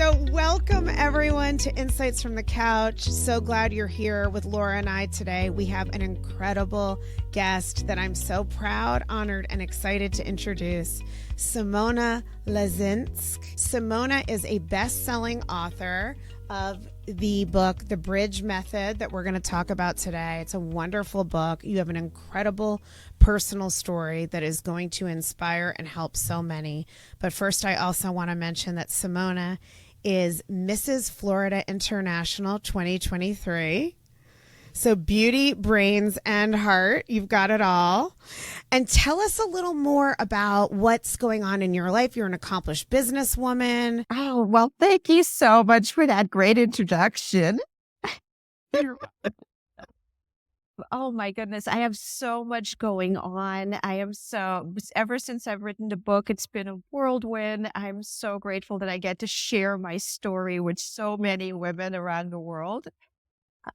So welcome everyone to Insights from the Couch. So glad you're here with Laura and I today. We have an incredible guest that I'm so proud, honored, and excited to introduce, Simona Lazinsk. Simona is a best-selling author of the book, The Bridge Method, that we're going to talk about today. It's a wonderful book. You have an incredible personal story that is going to inspire and help so many. But first, I also want to mention that Simona is Mrs. Florida International 2023. So beauty, brains, and heart, you've got it all. And tell us a little more about what's going on in your life. You're an accomplished businesswoman. Oh, well, thank you so much for that great introduction. Oh my goodness, I have so much going on. Ever since I've written the book, it's been a whirlwind. I'm so grateful that I get to share my story with so many women around the world.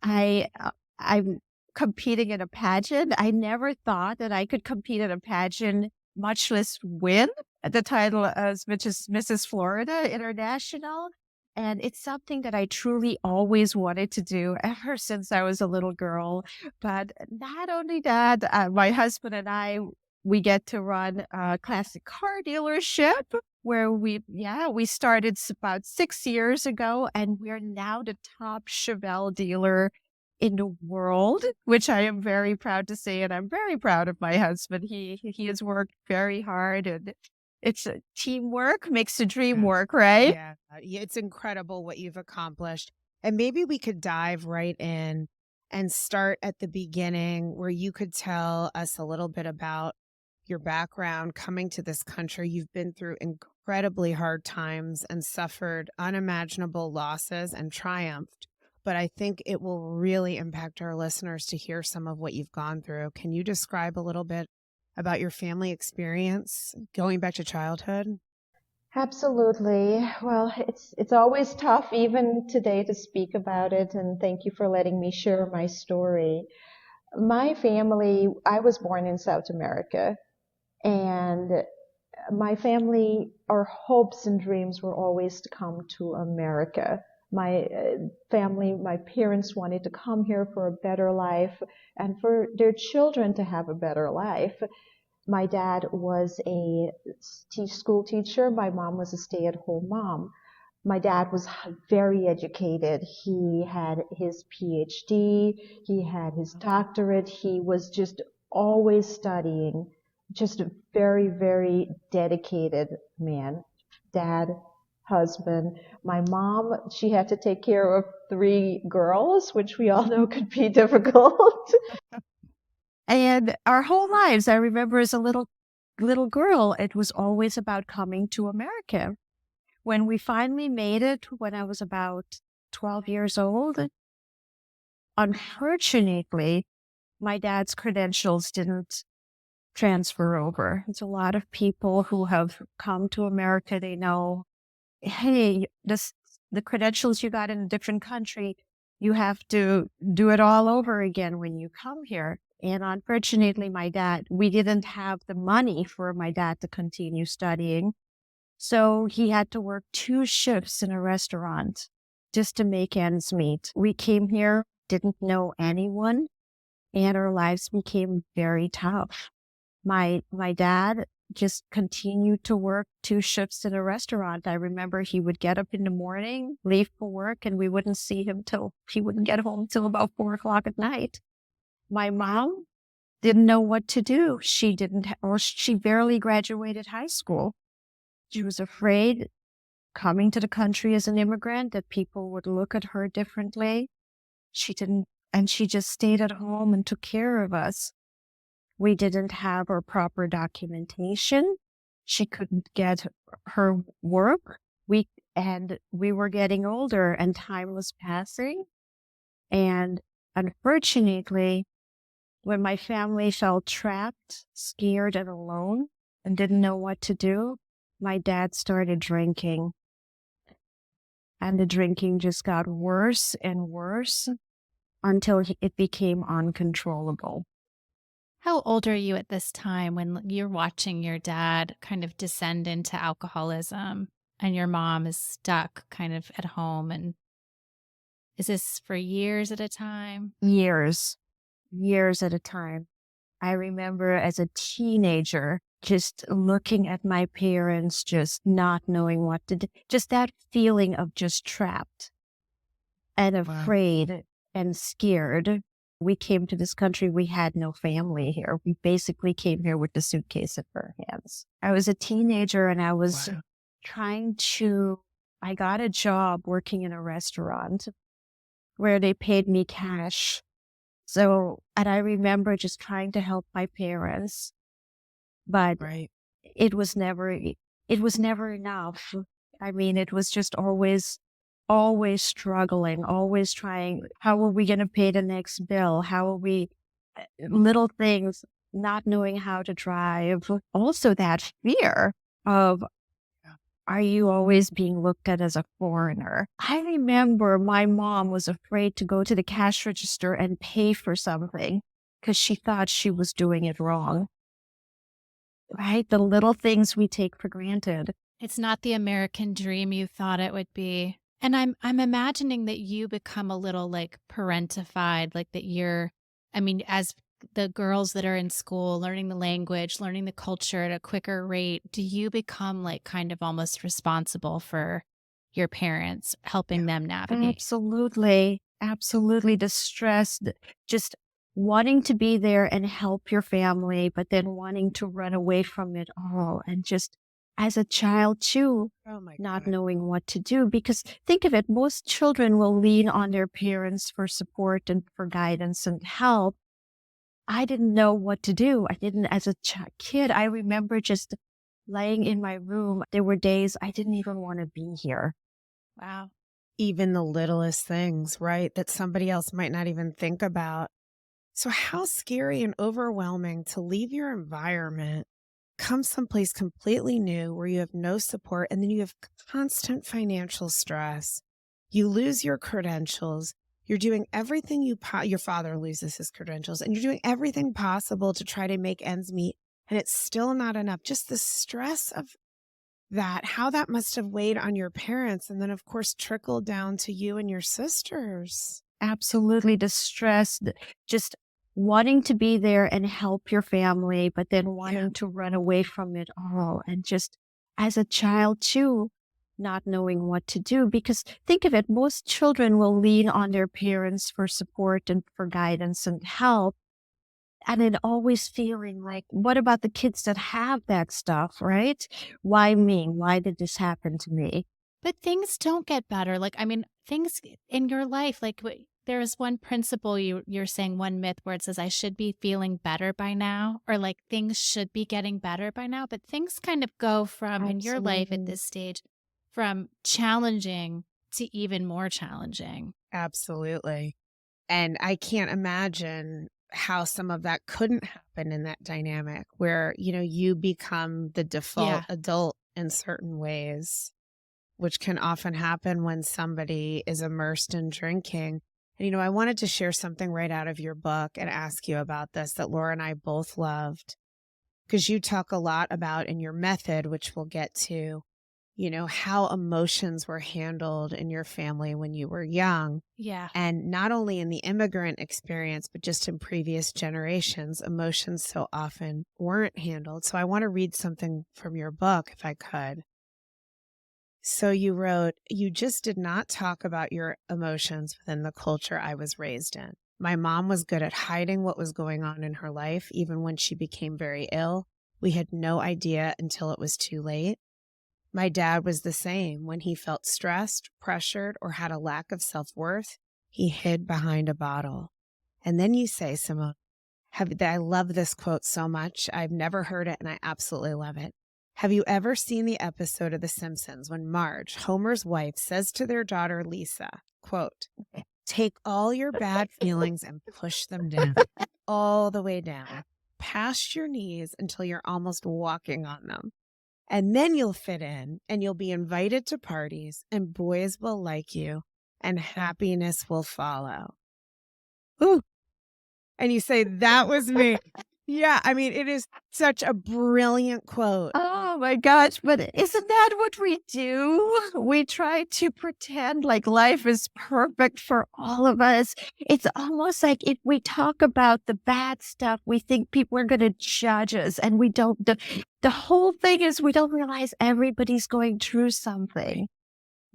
I'm competing in a pageant. I never thought that I could compete in a pageant, much less win the title as Mrs. Florida International. And it's something that I truly always wanted to do ever since I was a little girl. But not only that, my husband and I, we get to run a classic car dealership where we started about 6 years ago, and we're now the top Chevelle dealer in the world, which I am very proud to say. And I'm very proud of my husband. He has worked very hard, and it's a teamwork makes the dream work, right? Yeah, it's incredible what you've accomplished. And maybe we could dive right in and start at the beginning, where you could tell us a little bit about your background coming to this country. You've been through incredibly hard times and suffered unimaginable losses and triumphed. But I think it will really impact our listeners to hear some of what you've gone through. Can you describe a little bit about your family experience going back to childhood? Absolutely. Well, it's always tough even today to speak about it, and thank you for letting me share my story. My family, I was born in South America, and my family, our hopes and dreams were always to come to America. My family, my parents wanted to come here for a better life and for their children to have a better life. My dad was a school teacher. My mom was a stay-at-home mom. My dad was very educated. He had his PhD. He had his doctorate. He was just always studying. Just a very, very dedicated man. Dad, husband. My mom, she had to take care of 3 girls, which we all know could be difficult. And our whole lives, I remember as a little girl, it was always about coming to America. When we finally made it, when I was about 12 years old, unfortunately, my dad's credentials didn't transfer over. There's a lot of people who have come to America, they know, hey, the credentials you got in a different country, you have to do it all over again when you come here. And unfortunately, we didn't have the money for my dad to continue studying. So he had to work 2 shifts in a restaurant just to make ends meet. We came here, didn't know anyone, and our lives became very tough. My dad just continued to work 2 shifts in a restaurant. I remember he would get up in the morning, leave for work, and we wouldn't see him he wouldn't get home till about 4:00 at night. My mom didn't know what to do. She barely graduated high school. She was afraid coming to the country as an immigrant that people would look at her differently. She just stayed at home and took care of us. We didn't have our proper documentation. She couldn't get her work. We were getting older and time was passing. And unfortunately, when my family felt trapped, scared, and alone and didn't know what to do, my dad started drinking. And the drinking just got worse and worse until it became uncontrollable. How old are you at this time when you're watching your dad kind of descend into alcoholism? and your mom is stuck kind of at home. And is this for years at a time? Years, years at a time. I remember as a teenager just looking at my parents, just not knowing what to do, just that feeling of just trapped and afraid and scared. We came to this country, we had no family here. We basically came here with the suitcase in our hands. I was a teenager and I was I got a job working in a restaurant where they paid me cash. So, and I remember just trying to help my parents, but it was never enough. I mean, it was just always struggling, always trying. How are we going to pay the next bill? How are we, little things, not knowing how to drive. Also that fear of, are you always being looked at as a foreigner? I remember my mom was afraid to go to the cash register and pay for something because she thought she was doing it wrong. Right? The little things we take for granted. It's not the American dream you thought it would be. And I'm imagining that you become a little like parentified, like that as the girls that are in school, learning the language, learning the culture at a quicker rate, do you become like kind of almost responsible for your parents, helping them navigate? Absolutely. Absolutely. The stress, just wanting to be there and help your family, but then wanting to run away from it all. And just as a child too, not knowing what to do. Because think of it, most children will lean on their parents for support and for guidance and help. I didn't know what to do. I didn't, as a kid, I remember just laying in my room. There were days I didn't even want to be here. Wow. Even the littlest things, right? That somebody else might not even think about. So how scary and overwhelming to leave your environment, come someplace completely new where you have no support, and then you have constant financial stress. You lose your credentials. You're doing everything your father loses his credentials, and you're doing everything possible to try to make ends meet, and it's still not enough. Just the stress of that, how that must have weighed on your parents, and then, of course, trickled down to you and your sisters. Absolutely. The stress, just wanting to be there and help your family, but then wanting to run away from it all. And just as a child too, not knowing what to do. Because think of it, most children will lean on their parents for support and for guidance and help. And then always feeling like, what about the kids that have that stuff, right? Why me? Why did this happen to me? But things don't get better. Like, I mean, things in your life, like there's one principle you're saying, one myth where it says, I should be feeling better by now, or like things should be getting better by now. But things kind of go from, in your life at this stage, from challenging to even more challenging. Absolutely. And I can't imagine how some of that couldn't happen in that dynamic where, you become the default adult in certain ways, which can often happen when somebody is immersed in drinking. And, I wanted to share something right out of your book and ask you about this that Laura and I both loved, because you talk a lot about in your method, which we'll get to, how emotions were handled in your family when you were young. Yeah. And not only in the immigrant experience, but just in previous generations, emotions so often weren't handled. So I want to read something from your book, if I could. So you wrote, you just did not talk about your emotions within the culture I was raised in. My mom was good at hiding what was going on in her life, even when she became very ill. We had no idea until it was too late. My dad was the same. When he felt stressed, pressured, or had a lack of self-worth, he hid behind a bottle. And then you say, Simone, I love this quote so much. I've never heard it, and I absolutely love it. Have you ever seen the episode of The Simpsons when Marge, Homer's wife, says to their daughter, Lisa, quote, take all your bad feelings and push them down, all the way down, past your knees until you're almost walking on them. And then you'll fit in and you'll be invited to parties and boys will like you and happiness will follow. Ooh. And you say, that was me. Yeah. I mean, it is such a brilliant quote. Oh, Oh my gosh, but isn't that what we do? We try to pretend like life is perfect for all of us. It's almost like if we talk about the bad stuff, we think people are going to judge us, and we don't. The whole thing is we don't realize everybody's going through something.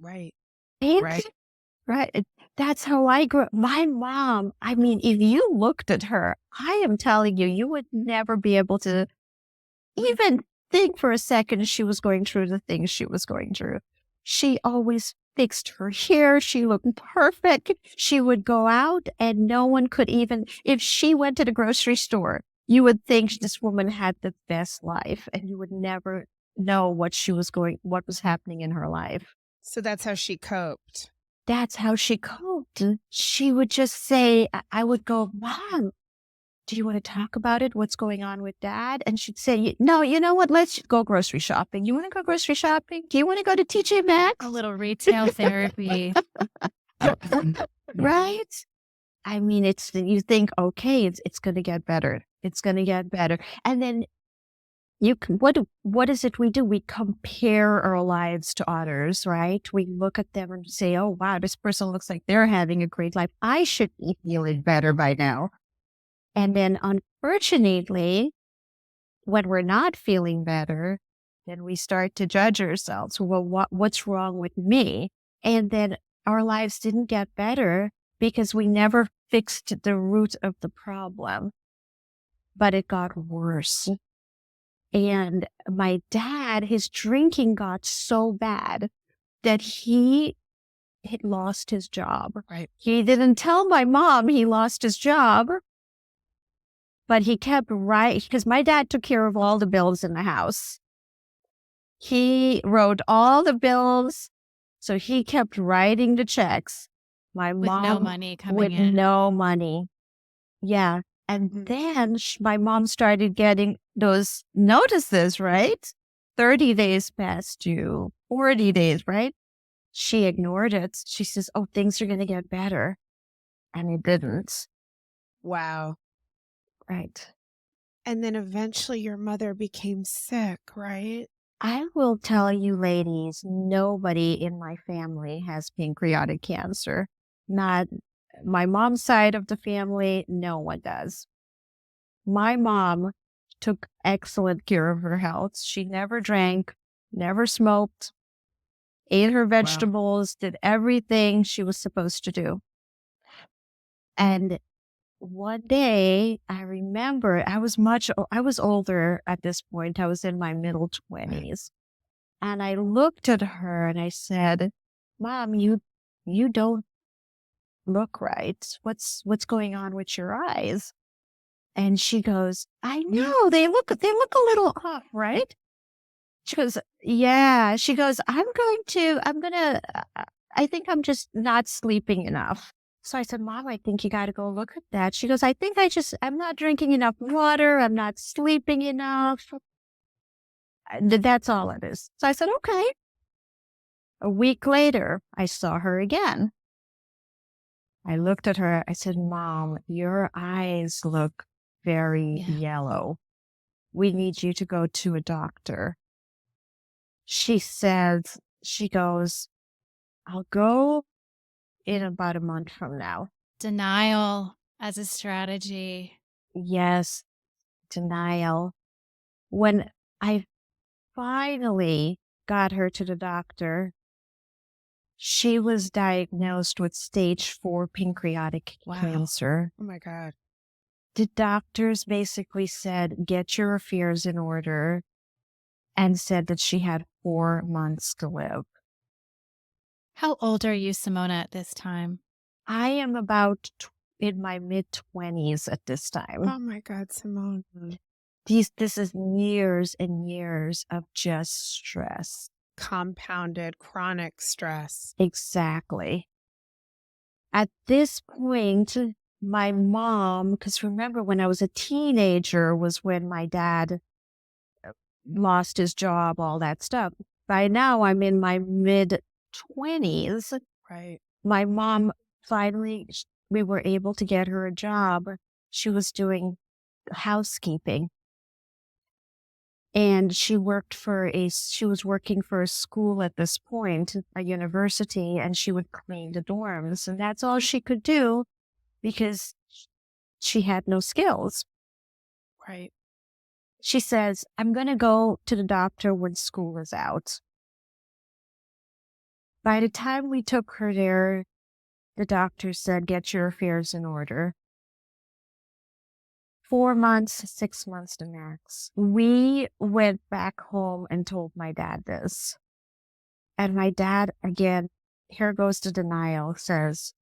Right. Right? Right. Right. That's how I grew up. My mom, I mean, if you looked at her, I am telling you, you would never be able to even think for a second she was going through the things she was going through. She always fixed her hair. She looked perfect. She would go out and no one could even, if she went to the grocery store, you would think this woman had the best life and you would never know what was happening in her life. So that's how she coped. That's how she coped. She would just say, I would go, Mom, do you want to talk about it? What's going on with Dad? And she'd say, no, you know what? Let's go grocery shopping. You want to go grocery shopping? Do you want to go to TJ Maxx? A little retail therapy. Right? I mean, you think, okay, it's going to get better. It's going to get better. And then what is it we do? We compare our lives to others, right? We look at them and say, oh, wow, this person looks like they're having a great life. I should be feeling better by now. And then unfortunately, when we're not feeling better, then we start to judge ourselves. Well, what's wrong with me? And then our lives didn't get better because we never fixed the root of the problem, but it got worse. And my dad, his drinking got so bad that he had lost his job. Right. He didn't tell my mom he lost his job, but he kept because my dad took care of all the bills in the house. He wrote all the bills, so he kept writing the checks. My With mom no money coming with in. no money. Yeah. And then my mom started getting those notices, right? 30 days past due, 40 days, right? She ignored it. She says, oh, things are going to get better. And it didn't. Wow. Right. And then eventually your mother became sick, right? I will tell you, ladies, nobody in my family has pancreatic cancer. Not my mom's side of the family, no one does. My mom took excellent care of her health. She never drank, never smoked, ate her vegetables, did everything she was supposed to do. And one day, I remember I was older at this point. I was in my middle 20s. And I looked at her and I said, Mom, you don't look right. What's going on with your eyes? And she goes, I know, they look a little off, right? She goes, yeah. She goes, I think I'm just not sleeping enough. So I said, Mom, I think you got to go look at that. She goes, I think I'm not drinking enough water. I'm not sleeping enough. That's all it is. So I said, okay. A week later, I saw her again. I looked at her. I said, Mom, your eyes look very yellow. We need you to go to a doctor. She goes, I'll go in about a month from now. Denial as a strategy. Yes, denial. When I finally got her to the doctor, she was diagnosed with stage 4 pancreatic cancer. Oh my God. The doctors basically said, get your affairs in order, and said that she had 4 months to live. How old are you, Simona, at this time? I am about in my mid-20s at this time. Oh my God, Simona. This is years and years of just stress. Compounded chronic stress. Exactly. At this point, my mom, because remember when I was a teenager was when my dad lost his job, all that stuff. By now, I'm in my mid-20s. Right. My mom finally, we were able to get her a job. She was doing housekeeping. And she was working for a school at this point, a university, and she would clean the dorms. And that's all she could do because she had no skills. Right. She says, I'm going to go to the doctor when school is out. By the time we took her there, the doctor said, get your affairs in order. 4 months, 6 months the max. We went back home and told my dad this. And my dad, again, here goes the denial, says,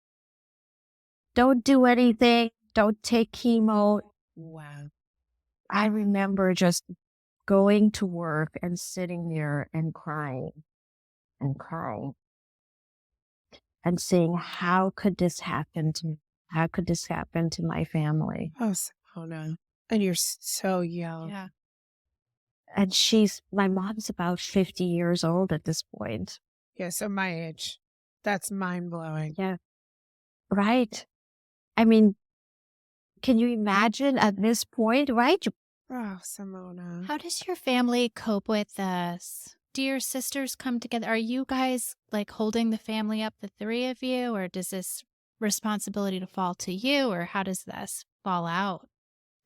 don't do anything. Don't take chemo. Wow. I remember just going to work and sitting there and crying and crying and saying, how could this happen to me? How could this happen to my family? Oh, Simona. And you're so young. Yeah. And my mom's about 50 years old at this point. Yeah, so my age. That's mind-blowing. Yeah. Right. I mean, can you imagine at this point, right? Oh, Simona. How does your family cope with this? Do your sisters come together? Are you guys like holding the family up, the three of you, or does this responsibility to fall to you, or how does this fall out?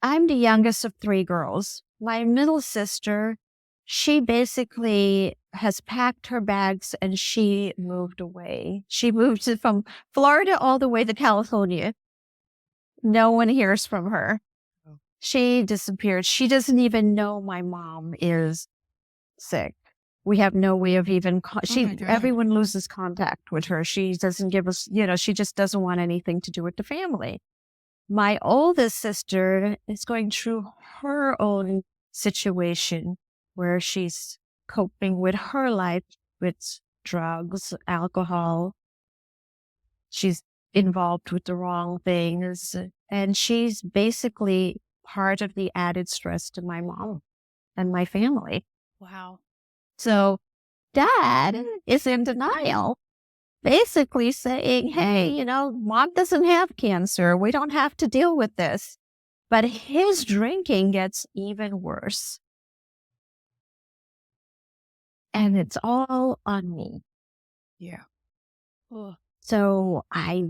I'm the youngest of 3 girls. My middle sister, she basically has packed her bags and she moved away. She moved from Florida all the way to California. No one hears from her. Oh. She disappeared. She doesn't even know my mom is sick. We have no way of even, my God. everyone loses contact with her. She doesn't give us, she just doesn't want anything to do with the family. My oldest sister is going through her own situation where she's coping with her life with drugs, alcohol. She's involved with the wrong things. And she's basically part of the added stress to my mom and my family. Wow. So Dad is in denial, basically saying, hey, mom doesn't have cancer. We don't have to deal with this. But his drinking gets even worse. And it's all on me. Yeah. Ugh. So I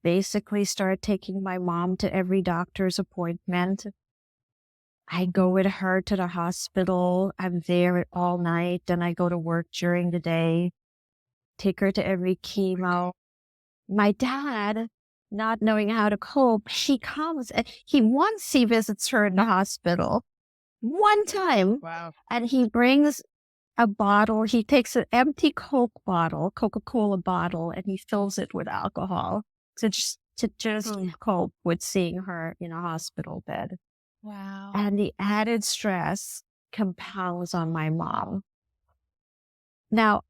basically start taking my mom to every doctor's appointment. I go with her to the hospital. I'm there all night. Then I go to work during the day. Take her to every chemo. My dad, not knowing how to cope, he comes and he visits her in the hospital one time. Wow. And he brings a bottle. He takes an empty Coca-Cola bottle, and he fills it with alcohol to just cope with seeing her in a hospital bed. Wow. And the added stress compounds on my mom. Now,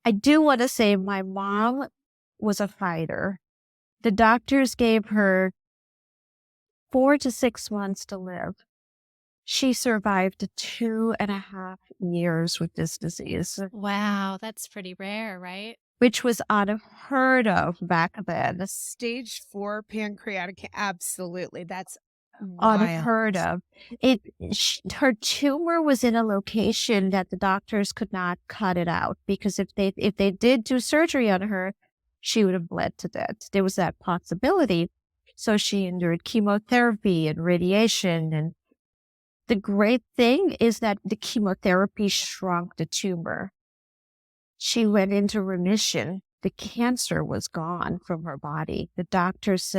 I do want to say my mom was a fighter. The doctors gave her 4 to 6 months to live. She survived 2.5 years with this disease. Wow. That's pretty rare, right? Which was unheard of back then. Stage 4 pancreatic. Absolutely. That's wild. Unheard of. Her tumor was in a location that the doctors could not cut it out, because if they did do surgery on her, she would have bled to death. There was that possibility. So she endured chemotherapy and radiation. And the great thing is that the chemotherapy shrunk the tumor. She went into remission. The cancer was gone from her body. The doctors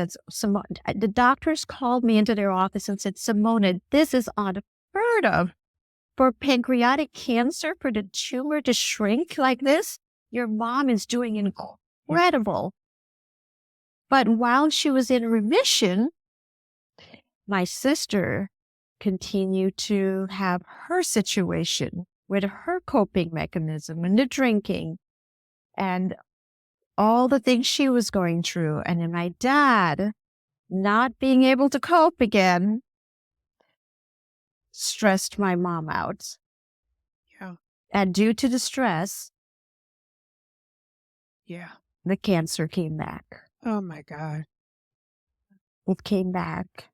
called me into their office and said, Simona, this is unheard of. For pancreatic cancer, for the tumor to shrink like this, your mom is doing incredible. But while she was in remission, my sister continued to have her situation with her coping mechanism and the drinking and all the things she was going through. And then my dad, not being able to cope again, stressed my mom out. Yeah. And due to the stress, Yeah. the cancer came back. Oh my God. It came back.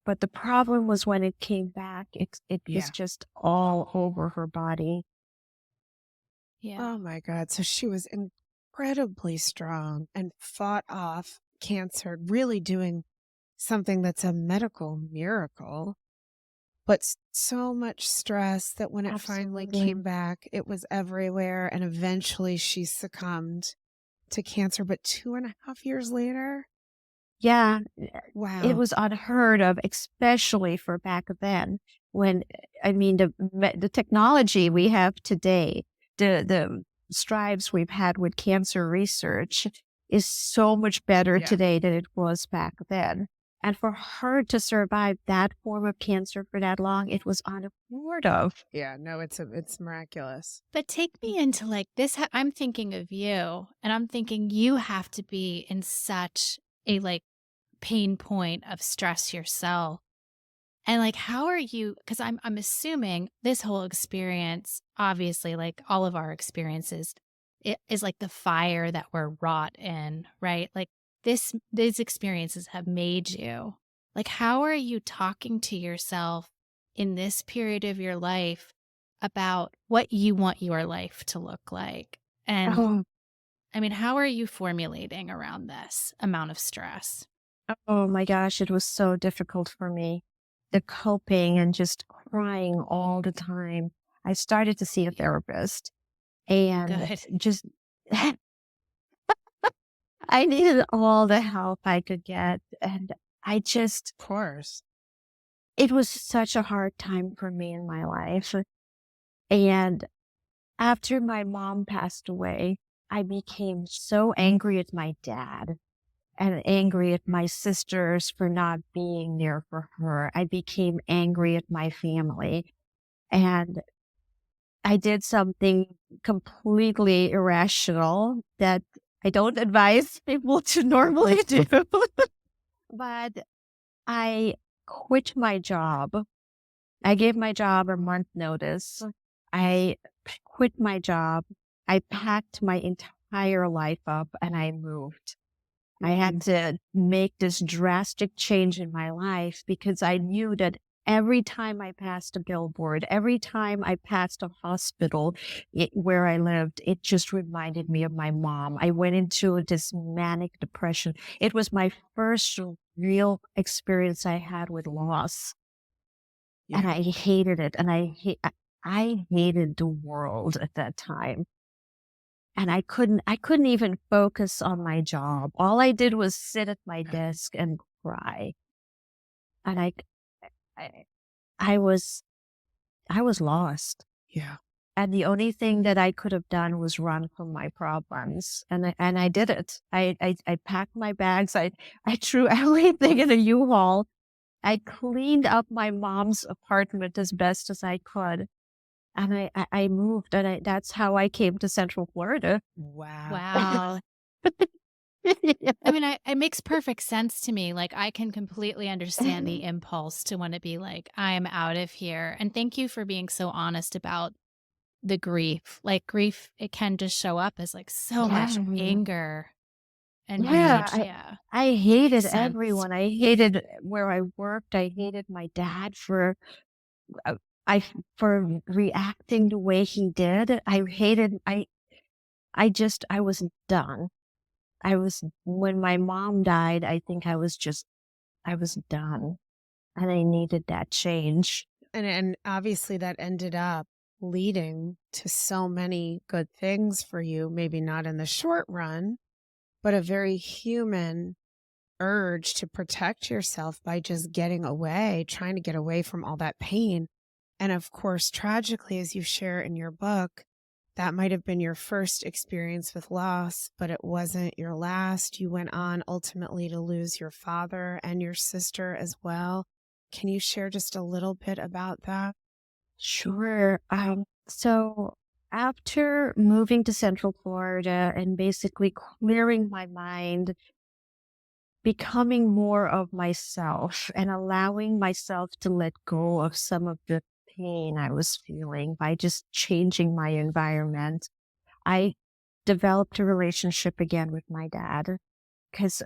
But the problem was when it came back, it Yeah. was just all over her body. Yeah. Oh my God. So she was incredibly strong and fought off cancer, really doing something that's a medical miracle, but so much stress that when it finally Absolutely. came back, it was everywhere. And eventually she succumbed to cancer. But 2.5 years later, Yeah, it wow. was unheard of, especially for back then when, I mean, the technology we have today, the strides we've had with cancer research is so much better Yeah. today than it was back then. And for her to survive that form of cancer for that long, it was unheard of. Yeah. No, it's miraculous. But take me into like this. I'm thinking of you, and I'm thinking you have to be in such a like pain point of stress yourself. And like, how are you? Because I'm assuming this whole experience, obviously, like all of our experiences, it is like the fire that we're wrought in, right? Like these experiences have made you. Like, how are you talking to yourself in this period of your life about what you want your life to look like? And Oh, I mean, how are you formulating around this amount of stress? oh my gosh, it was so difficult for me. The coping and just crying all the time. I started to see a therapist and Good. just I needed all the help I could get. And Of course. it was such a hard time for me in my life. And after my mom passed away, I became so angry at my dad and angry at my sisters for not being there for her. I became angry at my family. And I did something completely irrational that I don't advise people to normally do. But I quit my job. I gave my job a month notice. I quit my job. I packed my entire life up and I moved. I had to make this drastic change in my life because I knew that every time I passed a billboard, every time I passed a hospital where I lived, it just reminded me of my mom. I went into this manic depression. It was my first real experience I had with loss. And Yeah. I hated it. And I hated the world at that time. And I couldn't even focus on my job. All I did was sit at my desk and cry. And I, I was, I was lost. Yeah. And the only thing that I could have done was run from my problems. And I did it. I packed my bags. I threw everything in a U-Haul. I cleaned up my mom's apartment as best as I could. And I moved, and that's how I came to Central Florida. Wow. Wow. I mean, it makes perfect sense to me. Like, I can completely understand the impulse to want to be like, I'm out of here. And thank you for being so honest about the grief. Like, grief, it can just show up as like so much Yeah. anger and Yeah, rage. Yeah. I hated Makes sense. everyone. I hated where I worked. I hated my dad for uh, for reacting the way he did. I was done. When my mom died, I think I was done, and I needed that change. And obviously that ended up leading to so many good things for you, maybe not in the short run, but a very human urge to protect yourself by just getting away, trying to get away from all that pain. And of course, tragically, as you share in your book, that might have been your first experience with loss, but it wasn't your last. You went on ultimately to lose your father and your sister as well. Can you share just a little bit about that? Sure. So after moving to Central Florida and basically clearing my mind, becoming more of myself and allowing myself to let go of some of the pain I was feeling by just changing my environment, I developed a relationship again with my dad because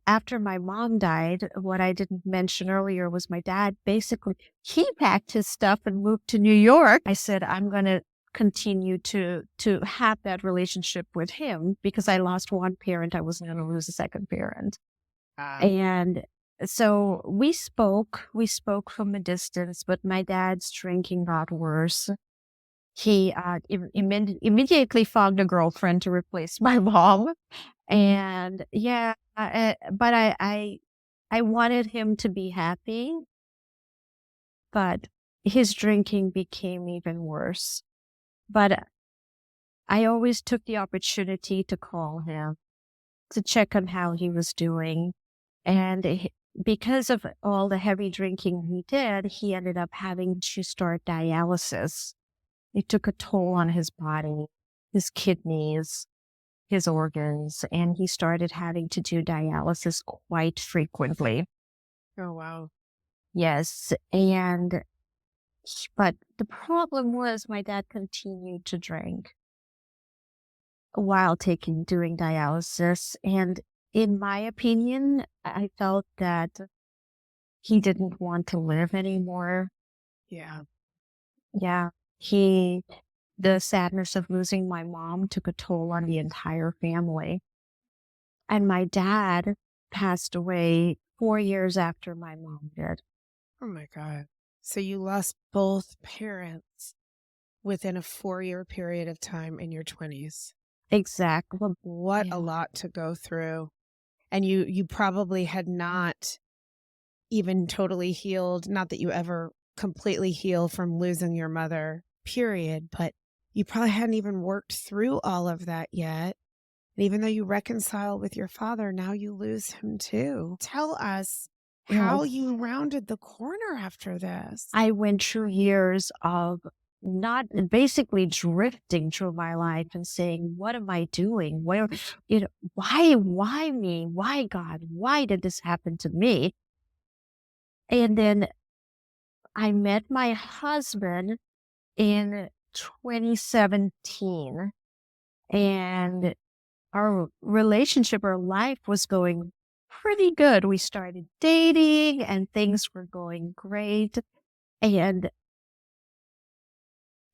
after my mom died, what I didn't mention earlier was my dad basically, he packed his stuff and moved to New York. I said, I'm going to continue to have that relationship with him because I lost one parent. I wasn't going to lose a second parent. And so we spoke from a distance, but my dad's drinking got worse. He immediately found a girlfriend to replace my mom. And yeah, but I wanted him to be happy, but his drinking became even worse. But I always took the opportunity to call him, to check on how he was doing. And because of all the heavy drinking he did, he ended up having to start dialysis. It took a toll on his body, his kidneys, his organs, and he started having to do dialysis quite frequently. Oh, wow. Yes. But the problem was my dad continued to drink while doing dialysis. And in my opinion, I felt that he didn't want to live anymore. Yeah. Yeah. The sadness of losing my mom took a toll on the entire family. And my dad passed away 4 years after my mom did. Oh my God. So you lost both parents within a 4-year period of time in your 20s. Exactly. What Yeah. a lot to go through. And you probably had not even totally healed, not that you ever completely heal from losing your mother, period, but you probably hadn't even worked through all of that yet. And even though you reconcile with your father, now you lose him too. Tell us how you rounded the corner after this. I went through years of not basically drifting through my life and saying, what am I doing? Why me? Why God? Why did this happen to me? And then I met my husband in 2017, and our relationship, our life was going pretty good. We started dating and things were going great. And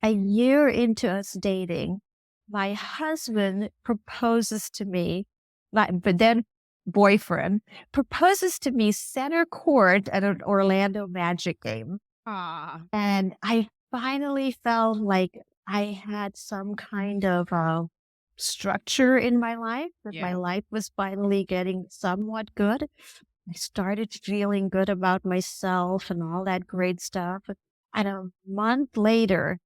a year into us dating, my husband proposes to me, but then boyfriend proposes to me center court at an Orlando Magic game. And I finally felt like I had some kind of structure in my life, that my life was finally getting somewhat good. I started feeling good about myself and all that great stuff. And a month later,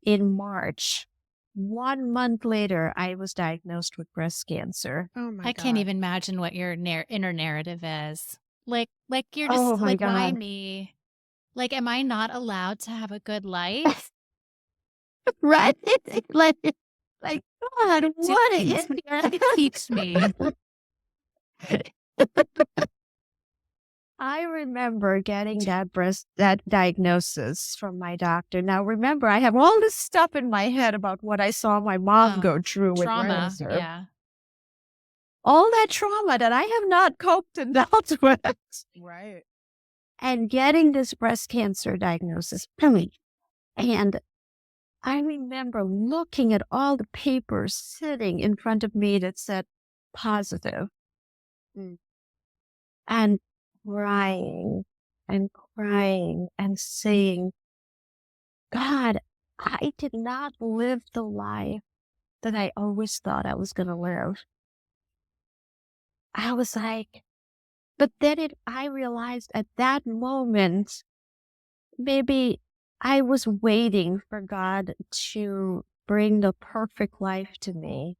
in March, 1 month later, I was diagnosed with breast cancer. Oh my I God. can't even imagine what your inner narrative is. Like you're just Oh my like, why God. me? Like, am I not allowed to have a good life? Right? Like, God, what is Keeps me. I remember getting that diagnosis from my doctor. Now, remember, I have all this stuff in my head about what I saw my mom go through with Trauma. cancer. Yeah. All that trauma that I have not coped and dealt with. Right. And getting this breast cancer diagnosis. And I remember looking at all the papers sitting in front of me that said positive. And crying and saying, God, I did not live the life that I always thought I was going to live. I was like, but then I realized at that moment, maybe I was waiting for God to bring the perfect life to me.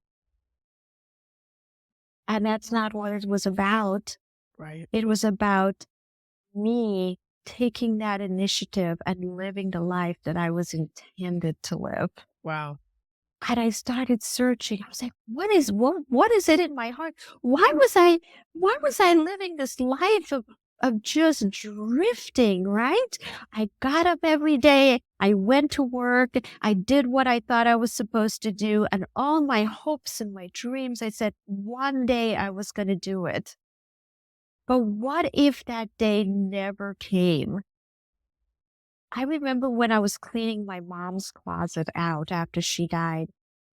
And that's not what it was about. Right. It was about me taking that initiative and living the life that I was intended to live. Wow. And I started searching. I was like, what is it in my heart? Why was I living this life of just drifting, right? I got up every day. I went to work. I did what I thought I was supposed to do. And all my hopes and my dreams, I said, one day I was going to do it. But what if that day never came? I remember when I was cleaning my mom's closet out after she died,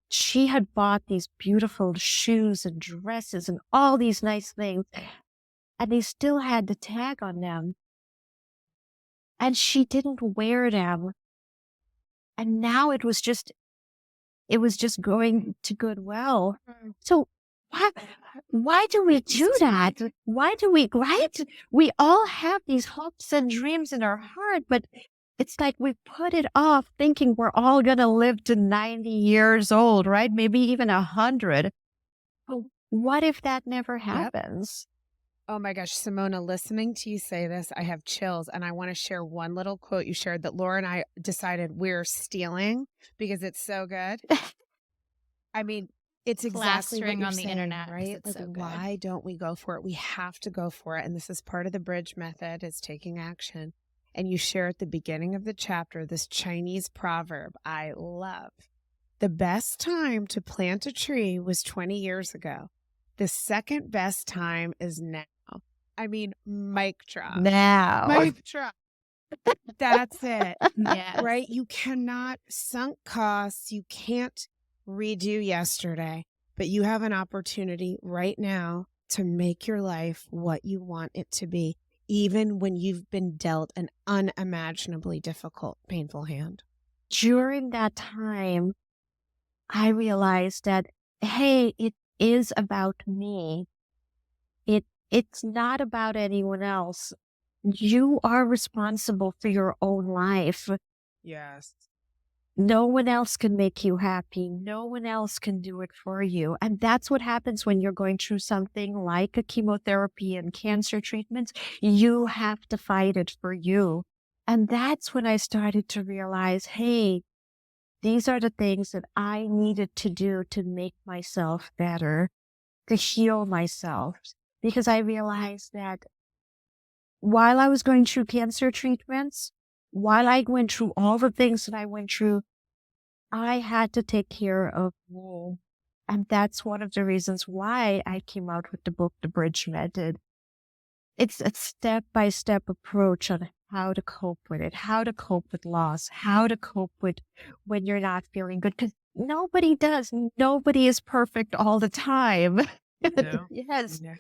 she had bought these beautiful shoes and dresses and all these nice things, and they still had the tag on them. And she didn't wear them. And now it was just going to Goodwill. So why do we do that? Why do we, right? We all have these hopes and dreams in our heart, but it's like we put it off thinking we're all going to live to 90 years old, right? Maybe even 100. But what if that never happens? Oh my gosh, Simona, listening to you say this, I have chills. And I want to share one little quote you shared that Laura and I decided we're stealing because it's so good. I mean, it's exactly what Plastering you're on the saying, internet 'cause right? it's Like, so good. why don't we go for it? We have to go for it. And this is part of the bridge method, is taking action. And you share at the beginning of the chapter this Chinese proverb I love. The best time to plant a tree was 20 years ago. The second best time is now. I mean, mic drop. Now. Mic drop. That's it. Yes. Right? You cannot sunk costs. You can't redo yesterday, but you have an opportunity right now to make your life what you want it to be, even when you've been dealt an unimaginably difficult, painful hand. During that time, I realized that, hey, it is about me. It's not about anyone else. You are responsible for your own life. Yes. No one else can make you happy. No one else can do it for you. And that's what happens when you're going through something like a chemotherapy and cancer treatments. You have to fight it for you. And that's when I started to realize, hey, these are the things that I needed to do to make myself better, to heal myself. Because I realized that while I was going through cancer treatments, while I went through all the things that I went through, I had to take care of me. And that's one of the reasons why I came out with the book, The Bridge Method. It's a step-by-step approach on how to cope with it, how to cope with loss, how to cope with when you're not feeling good. Because nobody does. Nobody is perfect all the time. No. Yes. No.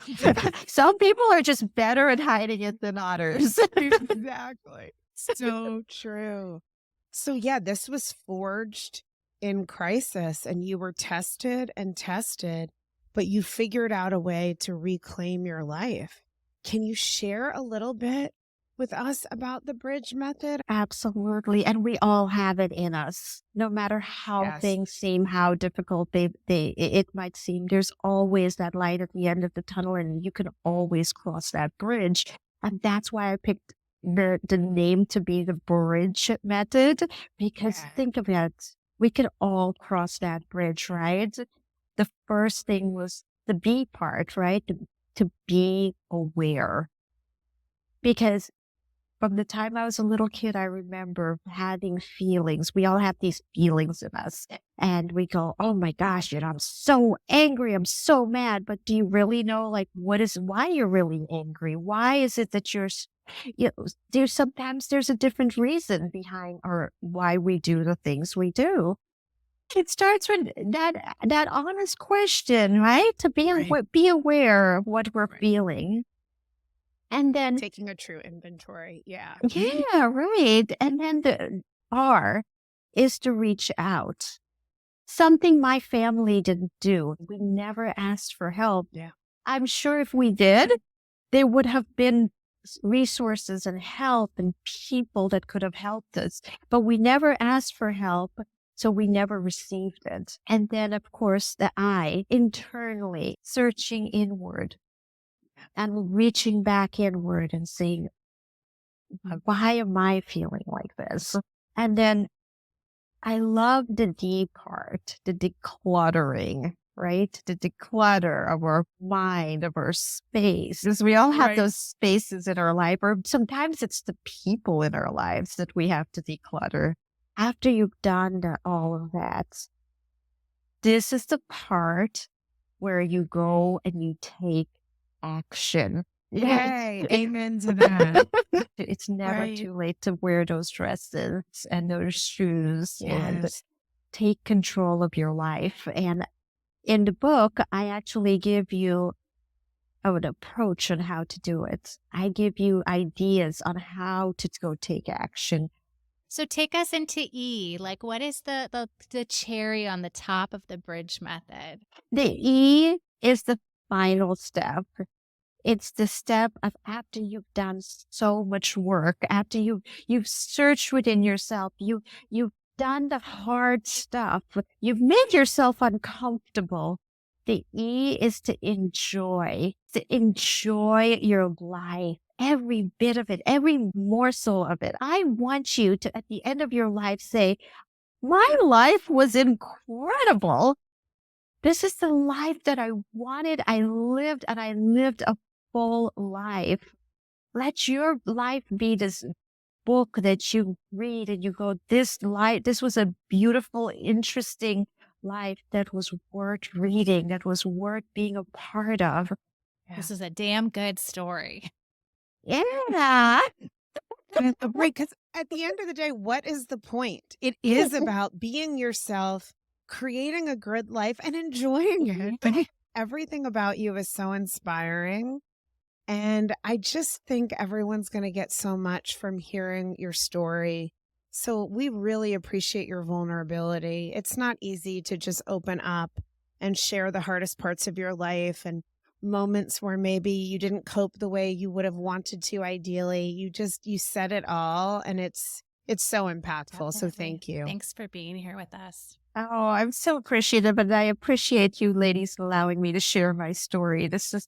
Some people are just better at hiding it than others. Exactly. So true. So yeah, this was forged in crisis, and you were tested and tested, but you figured out a way to reclaim your life. Can you share a little bit with us about the bridge method? Absolutely. And we all have it in us. No matter how Yes. things seem, how difficult it might seem, there's always that light at the end of the tunnel, and you can always cross that bridge. And that's why I picked the name to be the bridge method, because Yeah. think of it, we can all cross that bridge, right? The first thing was the be part, right? To be aware. Because from the time I was a little kid, I remember having feelings. We all have these feelings in us. And we go, oh my gosh, I'm so angry. I'm so mad. But do you really know, like, why you're really angry? Why is it that sometimes there's a different reason behind or why we do the things we do. It starts with that honest question, right? To be aware of what we're feeling. And then Taking a true inventory. Yeah. yeah, right. And then the R is to reach out. Something my family didn't do. We never asked for help. Yeah. I'm sure if we did, there would have been resources and help and people that could have helped us. But we never asked for help, so we never received it. And then, of course, the I, internally, searching inward and reaching back inward and saying, why am I feeling like this? And then I love the D part, the decluttering, right? The declutter of our mind, of our space. Because we all have those spaces in our life, or sometimes it's the people in our lives that we have to declutter. After you've done all of that, this is the part where you go and you take action. Yay. Amen to that. It's never Right. too late to wear those dresses and those shoes and Yes. take control of your life. And in the book, I actually give you an approach on how to do it. I give you ideas on how to go take action. So take us into E. Like, what is the cherry on the top of the bridge method? The E is the final step. It's the step of after you've done so much work, after you've searched within yourself, you've done the hard stuff, you've made yourself uncomfortable. The E is to enjoy your life, every bit of it, every morsel of it. I want you to, at the end of your life, say, my life was incredible. This is the life that I wanted. I lived a full life. Let your life be this book that you read and you go, this was a beautiful, interesting life that was worth reading, that was worth being a part of. This is a damn good story. Yeah. Right. Because at the end of the day, what is the point? It is about being yourself, creating a good life, and enjoying it. Everything about you is so inspiring. And I just think everyone's going to get so much from hearing your story. So we really appreciate your vulnerability. It's not easy to just open up and share the hardest parts of your life and moments where maybe you didn't cope the way you would have wanted to ideally. You said it all, and it's so impactful. So thank you. Thanks for being here with us. Oh, I'm so appreciative, and I appreciate you ladies allowing me to share my story. This is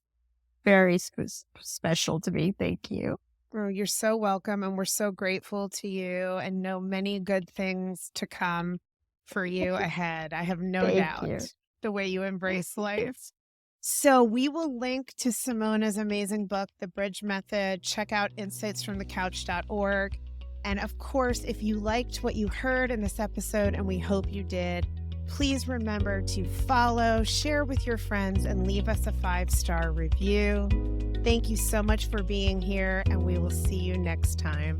very special to me. Thank you. Oh, you're so welcome, and we're so grateful to you and know many good things to come for you ahead. I have no doubt the way you embrace life. So we will link to Simona's amazing book, The Bridge Method. Check out insightsfromthecouch.org. And of course, if you liked what you heard in this episode, and we hope you did, please remember to follow, share with your friends, and leave us a 5-star review. Thank you so much for being here, and we will see you next time.